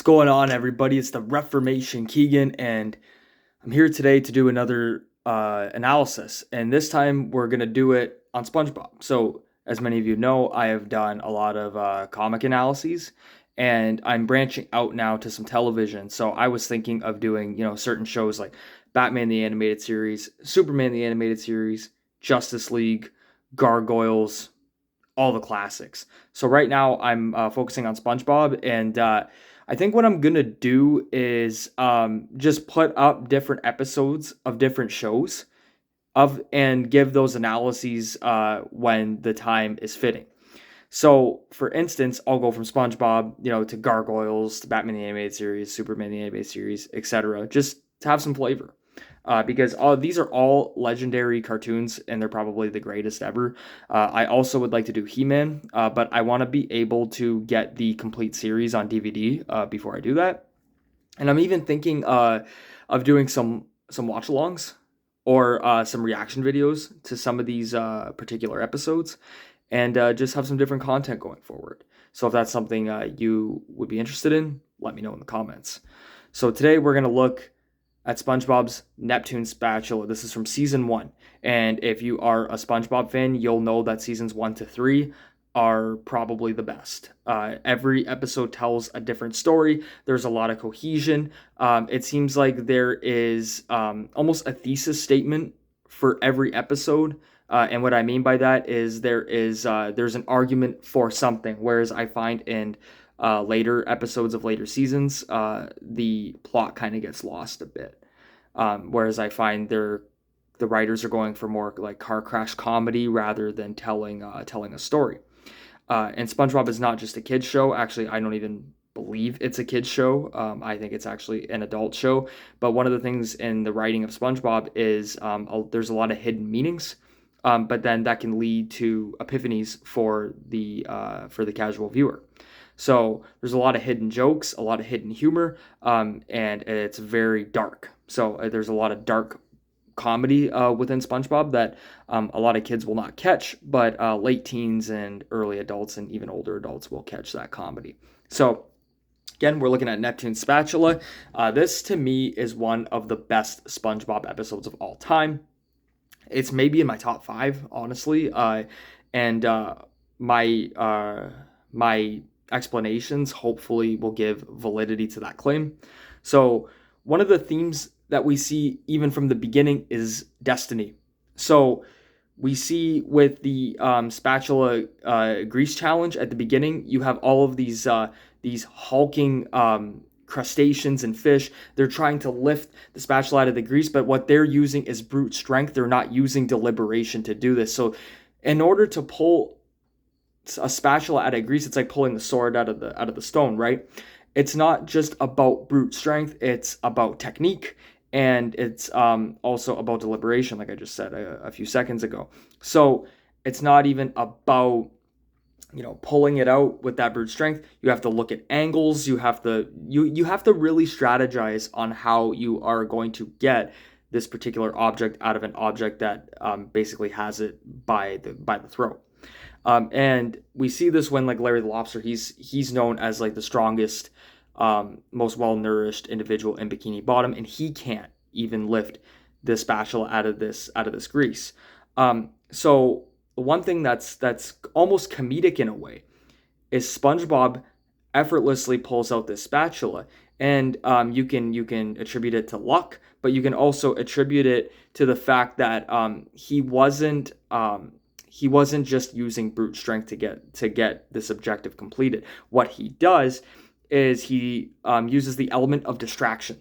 going on, everybody? It's the Reformation Keegan, and I'm here today to do another analysis. And this time we're going to do it on SpongeBob. So, as many of you know, I have done a lot of comic analyses, and I'm branching out now to some television. So, I was thinking of doing, certain shows like Batman the Animated Series, Superman the Animated Series, Justice League, Gargoyles, all the classics. So right now I'm focusing on SpongeBob, and I think what I'm gonna do is just put up different episodes of different shows and give those analyses when the time is fitting. So, for instance, I'll go from SpongeBob, to Gargoyles, to Batman the Animated Series, Superman the Animated Series, etc., just to have some flavor. Because these are all legendary cartoons, and they're probably the greatest ever. I also would like to do He-Man, but I want to be able to get the complete series on DVD before I do that. And I'm even thinking of doing some watch-alongs or some reaction videos to some of these particular episodes, and just have some different content going forward. So if that's something you would be interested in, let me know in the comments. So today we're going to look at SpongeBob's Neptune Spatula. This is from season 1. And if you are a SpongeBob fan, you'll know that seasons 1 to 3 are probably the best. Every episode tells a different story. There's a lot of cohesion. It seems like there is almost a thesis statement for every episode. And what I mean by that is there's an argument for something, whereas I find in later episodes of later seasons, the plot kind of gets lost a bit. Whereas I find the writers are going for more like car crash comedy rather than telling a story. And SpongeBob is not just a kids show. Actually, I don't even believe it's a kids show. I think it's actually an adult show. But one of the things in the writing of SpongeBob is there's a lot of hidden meanings. But then that can lead to epiphanies for the casual viewer. So there's a lot of hidden jokes, a lot of hidden humor, and it's very dark. So there's a lot of dark comedy within SpongeBob that a lot of kids will not catch, but late teens and early adults and even older adults will catch that comedy. So again, we're looking at Neptune Spatula. This to me is one of the best SpongeBob episodes of all time. It's maybe in my top 5, honestly, and my explanations hopefully will give validity to that claim. So one of the themes that we see even from the beginning is destiny. So we see with the spatula grease challenge at the beginning, you have all of these hulking crustaceans and fish. They're trying to lift the spatula out of the grease, but what they're using is brute strength. They're not using deliberation to do this. So in order to pull a spatula out of grease, it's like pulling the sword out of the stone, right? It's not just about brute strength, it's about technique, and it's also about deliberation, like I just said a few seconds ago. So it's not even about pulling it out with that brute strength. You have to look at angles. You have to really strategize on how you are going to get this particular object out of an object that basically has it by the throat. And we see this when like Larry the Lobster, he's known as like the strongest, most well-nourished individual in Bikini Bottom, and he can't even lift the spatula out of this grease. So one thing that's almost comedic in a way is SpongeBob effortlessly pulls out this spatula, and you can attribute it to luck, but you can also attribute it to the fact that he wasn't just using brute strength to get this objective completed. What he does is he uses the element of distraction.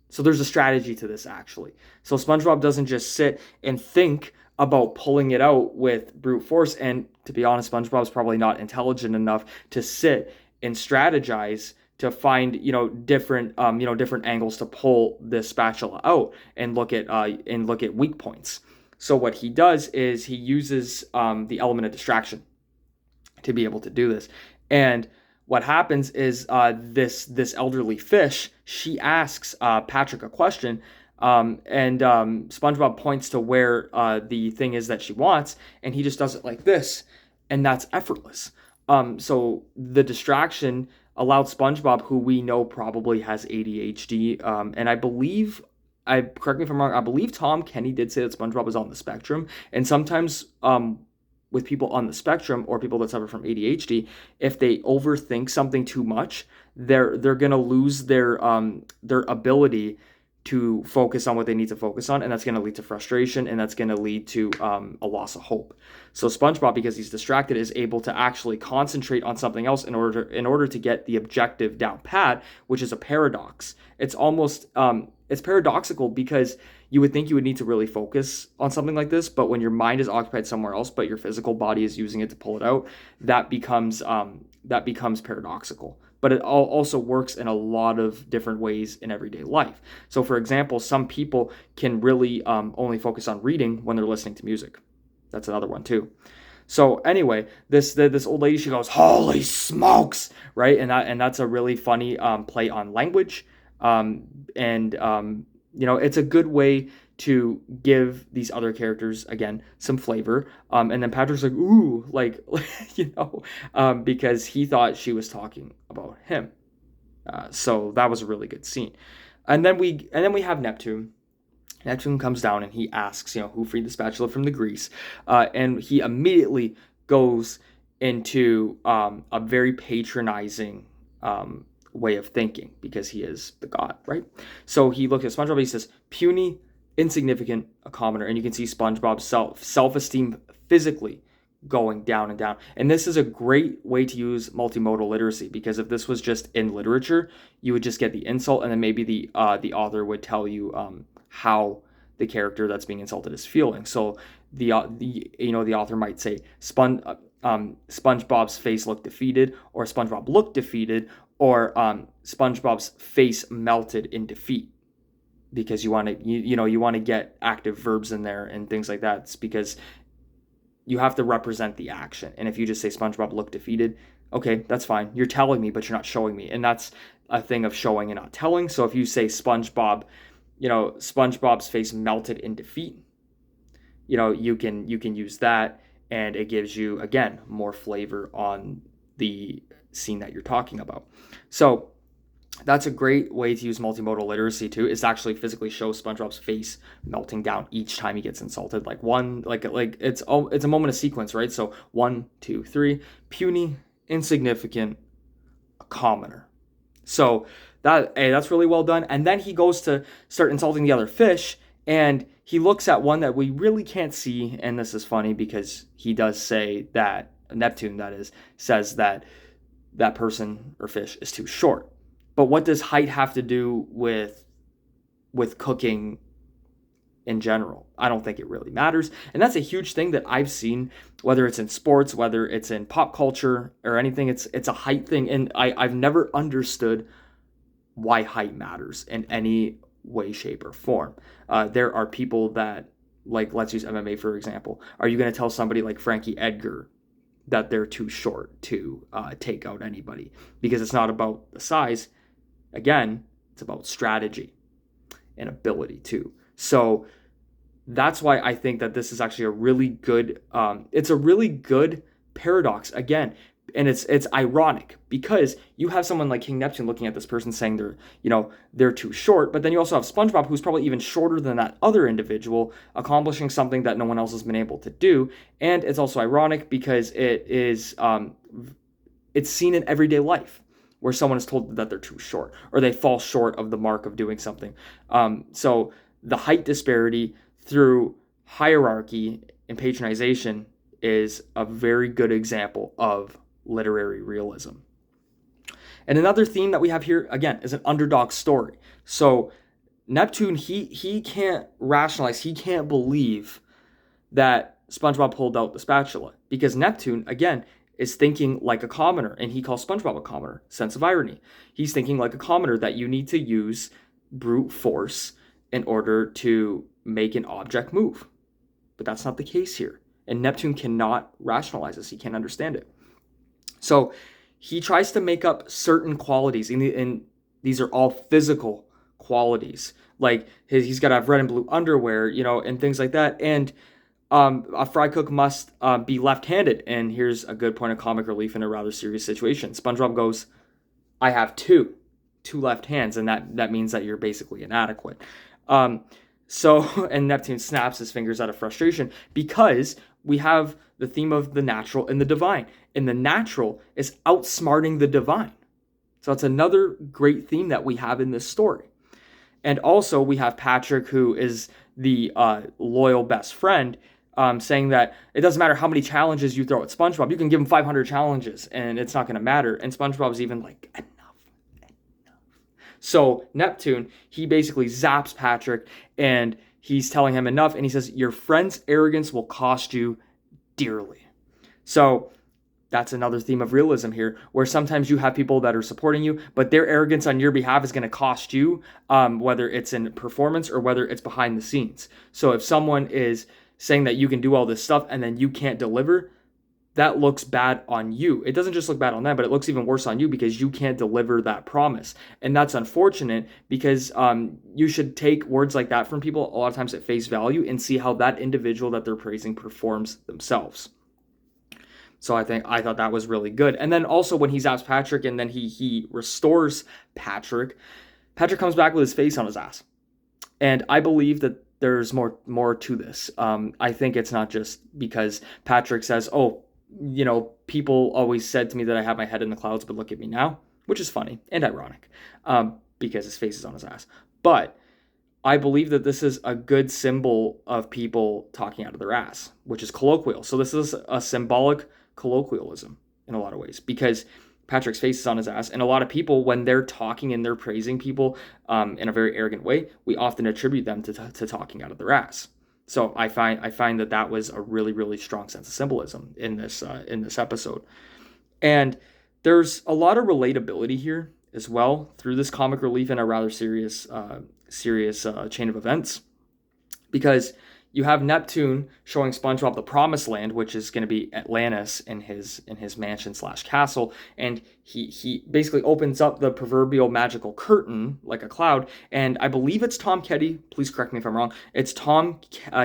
So there's a strategy to this, actually. So SpongeBob doesn't just sit and think about pulling it out with brute force. And to be honest, SpongeBob's probably not intelligent enough to sit and strategize to find different angles to pull this spatula out and look at weak points. So what he does is he uses the element of distraction to be able to do this. And what happens is this elderly fish, she asks Patrick a question, and SpongeBob points to where the thing is that she wants, and he just does it like this, and that's effortless. So the distraction allowed SpongeBob, who we know probably has ADHD, and I believe, correct me if I'm wrong, I believe Tom Kenny did say that SpongeBob was on the spectrum, and sometimes with people on the spectrum or people that suffer from ADHD, if they overthink something too much, they're gonna lose their ability to focus on what they need to focus on, and that's going to lead to frustration, and that's going to lead to a loss of hope. So SpongeBob, because he's distracted, is able to actually concentrate on something else in order to get the objective down pat, which is a paradox. It's almost it's paradoxical, because you would think you would need to really focus on something like this, but when your mind is occupied somewhere else, but your physical body is using it to pull it out, that becomes paradoxical. But it also works in a lot of different ways in everyday life. So, for example, some people can really only focus on reading when they're listening to music. That's another one too. So anyway, this old lady, she goes, "Holy smokes!" Right, and that's a really funny play on language, it's a good way to give these other characters, again, some flavor. And then Patrick's like, "Ooh," like, because he thought she was talking about him. So that was a really good scene. And then we have Neptune. Neptune comes down and he asks, who freed the spatula from the grease? And he immediately goes into a very patronizing way of thinking, because he is the god, right? So he looks at SpongeBob and he says, "Puny, insignificant, a commoner." And you can see SpongeBob's self-esteem physically going down and down. And this is a great way to use multimodal literacy, because if this was just in literature, you would just get the insult, and then maybe the author would tell you how the character that's being insulted is feeling. So the author might say SpongeBob's face looked defeated, or SpongeBob looked defeated, or SpongeBob's face melted in defeat, because you want to get active verbs in there and things like that. It's because you have to represent the action. And if you just say SpongeBob looked defeated, okay, that's fine. You're telling me, but you're not showing me. And that's a thing of showing and not telling. So if you say SpongeBob's face melted in defeat, you can use that, and it gives you, again, more flavor on the scene that you're talking about. So that's a great way to use multimodal literacy too, is to actually physically show SpongeBob's face melting down each time he gets insulted. Like it's a moment of sequence, right? So 1, 2, 3, puny, insignificant, a commoner. So that's really well done. And then he goes to start insulting the other fish, and he looks at one that we really can't see. And this is funny, because he does say that Neptune, that is, says that person or fish is too short. But what does height have to do with cooking in general? I don't think it really matters. And that's a huge thing that I've seen, whether it's in sports, whether it's in pop culture or anything. It's a height thing. And I've never understood why height matters in any way, shape, or form. There are people that, like, let's use MMA for example. Are you going to tell somebody like Frankie Edgar that they're too short to take out anybody? Because it's not about the size. Again, it's about strategy and ability too. So that's why I think that this is actually a really good, it's a really good paradox, again. And it's ironic, because you have someone like King Neptune looking at this person saying they're too short, but then you also have SpongeBob, who's probably even shorter than that other individual, accomplishing something that no one else has been able to do. And it's also ironic because it's seen in everyday life, where someone is told that they're too short, or they fall short of the mark of doing something. So the height disparity through hierarchy and patronization is a very good example of literary realism. And another theme that we have here, again, is an underdog story. So Neptune, he can't rationalize, he can't believe that SpongeBob pulled out the spatula, because Neptune, again, is thinking like a commoner, and he calls SpongeBob a commoner. Sense of irony. He's thinking like a commoner, that you need to use brute force in order to make an object move. But that's not the case here. And Neptune cannot rationalize this. He can't understand it. So he tries to make up certain qualities, and these are all physical qualities. Like he's got to have red and blue underwear, and things like that. And a fry cook must be left-handed. And here's a good point of comic relief in a rather serious situation. SpongeBob goes, I have two left hands, and that means that you're basically inadequate. Um, so, and Neptune snaps his fingers out of frustration because we have the theme of the natural and the divine. And the natural is outsmarting the divine. So it's another great theme that we have in this story. And also we have Patrick, who is the loyal best friend, saying that it doesn't matter how many challenges you throw at SpongeBob. You can give him 500 challenges and it's not going to matter. And SpongeBob's even like, enough. So Neptune, he basically zaps Patrick and he's telling him enough. And he says, your friend's arrogance will cost you dearly. So that's another theme of realism here, where sometimes you have people that are supporting you, but their arrogance on your behalf is going to cost you, whether it's in performance or whether it's behind the scenes. So if someone is saying that you can do all this stuff and then you can't deliver, that looks bad on you. It doesn't just look bad on them, but it looks even worse on you because you can't deliver that promise. And that's unfortunate because you should take words like that from people a lot of times at face value and see how that individual that they're praising performs themselves. So I thought that was really good. And then also when he zaps Patrick and then he restores Patrick, Patrick comes back with his face on his ass. And I believe that there's more to this. I think it's not just because Patrick says, oh, people always said to me that I have my head in the clouds, but look at me now, which is funny and ironic because his face is on his ass. But I believe that this is a good symbol of people talking out of their ass, which is colloquial. So this is a symbolic colloquialism in a lot of ways because Patrick's face is on his ass. And a lot of people, when they're talking and they're praising people in a very arrogant way, we often attribute them to talking out of their ass. So I find that was a really, really strong sense of symbolism in this episode. And there's a lot of relatability here as well through this comic relief and a rather serious chain of events, because you have Neptune showing SpongeBob the promised land, which is going to be Atlantis in his mansion / castle, and he basically opens up the proverbial magical curtain like a cloud, and I believe it's Tom Kenny, please correct me if I'm wrong, it's Tom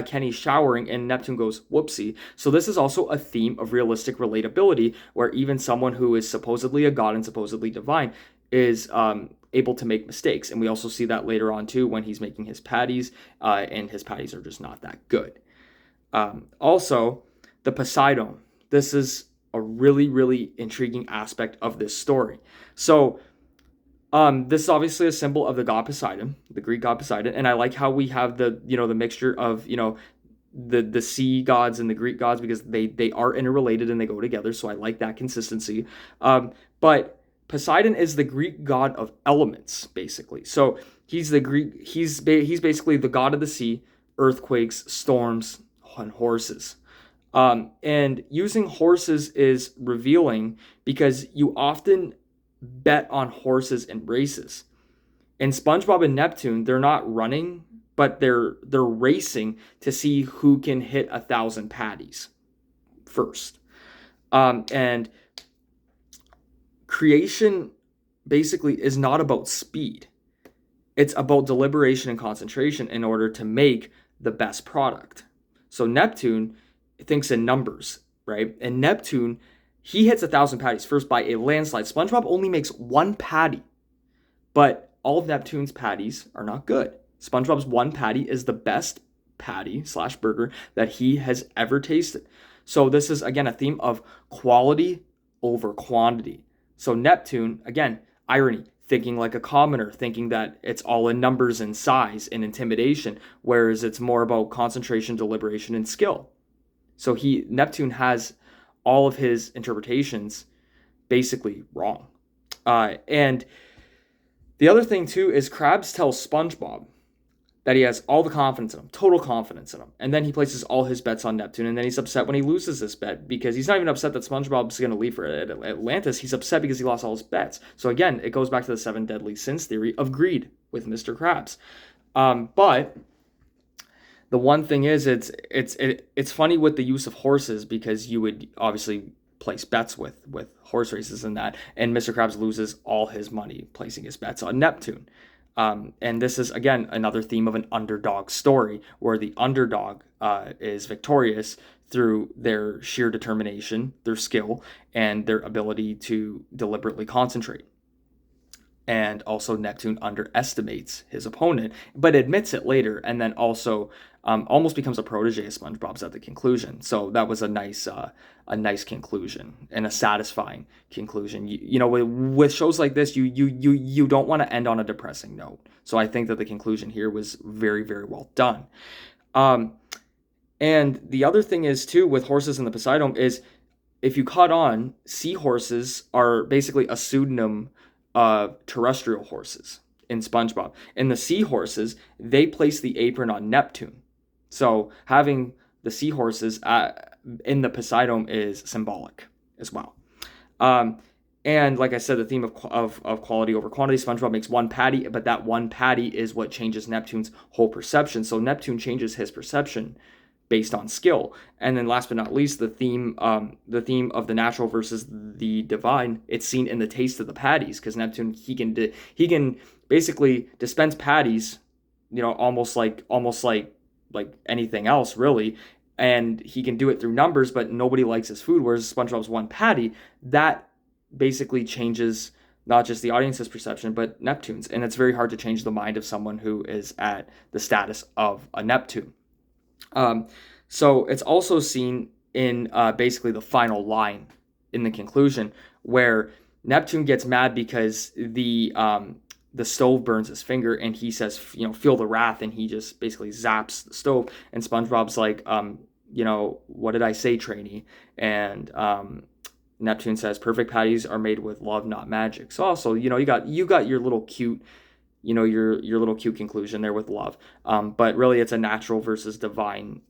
Kenny showering, and Neptune goes, whoopsie. So this is also a theme of realistic relatability, where even someone who is supposedly a god and supposedly divine is able to make mistakes. And we also see that later on too when he's making his patties, and his patties are just not that good. Also, the Poseidon. This is a really, really intriguing aspect of this story. So this is obviously a symbol of the god Poseidon, the Greek god Poseidon, and I like how we have the mixture of the sea gods and the Greek gods, because they are interrelated and they go together. So I like that consistency. But Poseidon is the Greek god of elements, basically. So he's basically the god of the sea, earthquakes, storms, and horses. And using horses is revealing because you often bet on horses in races. In SpongeBob and Neptune, they're not running, but they're racing to see who can hit 1,000 patties first. And creation basically is not about speed. It's about deliberation and concentration in order to make the best product. So Neptune thinks in numbers, right? And Neptune, he hits 1,000 patties first by a landslide. SpongeBob only makes one patty, but all of Neptune's patties are not good. SpongeBob's one patty is the best patty / burger that he has ever tasted. So this is, again, a theme of quality over quantity. So Neptune, again, irony, thinking like a commoner, thinking that it's all in numbers and size and intimidation, whereas it's more about concentration, deliberation, and skill. So Neptune has all of his interpretations basically wrong. And the other thing too is Krabs tells SpongeBob that he has all the confidence in him, total confidence in him. And then he places all his bets on Neptune, and then he's upset when he loses this bet, because he's not even upset that SpongeBob's going to leave for Atlantis. He's upset because he lost all his bets. So again, it goes back to the 7 deadly sins theory of greed with Mr. Krabs. But the one thing is, it's funny with the use of horses, because you would obviously place bets with horse races and that, and Mr. Krabs loses all his money placing his bets on Neptune. And this is, again, another theme of an underdog story, where the underdog is victorious through their sheer determination, their skill, and their ability to deliberately concentrate. and also Neptune underestimates his opponent, but admits it later, and then also almost becomes a protege of SpongeBob's at the conclusion. So that was a nice conclusion and a satisfying conclusion. With shows like this, you don't want to end on a depressing note. So I think that the conclusion here was very, very well done. And the other thing is too with horses in the Poseidon is, if you caught on, seahorses are basically a pseudonym terrestrial horses in SpongeBob. And the seahorses, they place the apron on Neptune. So having the seahorses in the Poseidon is symbolic as well. And like I said, the theme of quality over quantity, SpongeBob makes one patty, but that one patty is what changes Neptune's whole perception. So Neptune changes his perception based on skill. And then last but not least, the theme of the natural versus the divine, it's seen in the taste of the patties, because Neptune, he can basically dispense patties, almost like anything else really, and he can do it through numbers, but nobody likes his food, whereas SpongeBob's one patty, that basically changes not just the audience's perception, but Neptune's. And it's very hard to change the mind of someone who is at the status of a Neptune. So it's also seen in basically the final line in the conclusion, where Neptune gets mad because the stove burns his finger, and he says, feel the wrath, and he just basically zaps the stove. And SpongeBob's like, what did I say, trainee? And Neptune says, perfect patties are made with love, not magic. So also, you got your little cute, your little cute conclusion there with love. But really it's a natural versus divine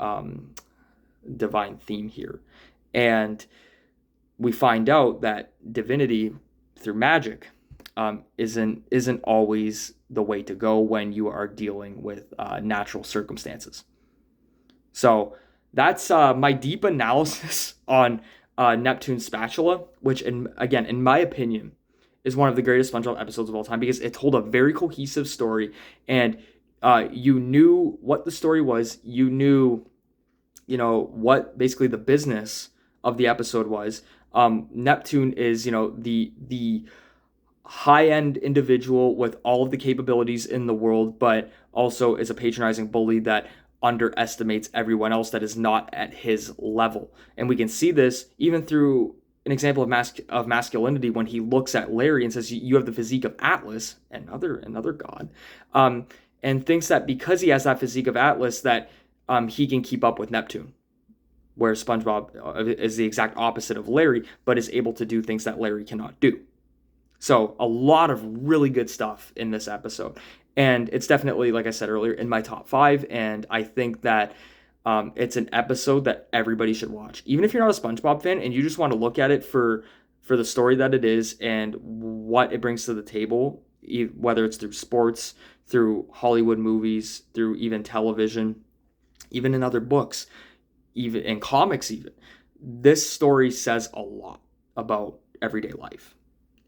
theme here. And we find out that divinity through magic isn't always the way to go when you are dealing with natural circumstances. So that's my deep analysis on Neptune's Spatula, which in my opinion is one of the greatest SpongeBob episodes of all time, because it told a very cohesive story, and you knew what the story was. You knew, what basically the business of the episode was. Neptune is, the high-end individual with all of the capabilities in the world, but also is a patronizing bully that underestimates everyone else that is not at his level. And we can see this even through an example of masculinity when he looks at Larry and says, you have the physique of Atlas, another god, and thinks that because he has that physique of Atlas that he can keep up with Neptune, where SpongeBob is the exact opposite of Larry, but is able to do things that Larry cannot do. So a lot of really good stuff in this episode. And it's definitely, like I said earlier, in my top 5. And I think that it's an episode that everybody should watch. Even if you're not a SpongeBob fan and you just want to look at it for the story that it is and what it brings to the table, whether it's through sports, through Hollywood movies, through even television, even in other books, even in comics even. This story says a lot about everyday life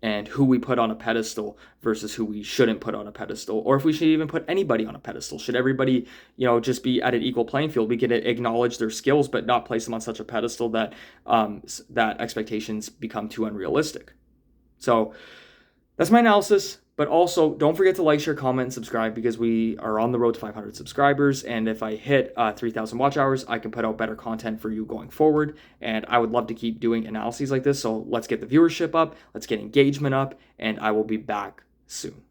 and who we put on a pedestal versus who we shouldn't put on a pedestal, or if we should even put anybody on a pedestal. Should everybody, just be at an equal playing field? We can acknowledge their skills, but not place them on such a pedestal that that expectations become too unrealistic. So that's my analysis. But also, don't forget to like, share, comment, and subscribe, because we are on the road to 500 subscribers. And if I hit 3,000 watch hours, I can put out better content for you going forward. And I would love to keep doing analyses like this. So let's get the viewership up, let's get engagement up, and I will be back soon.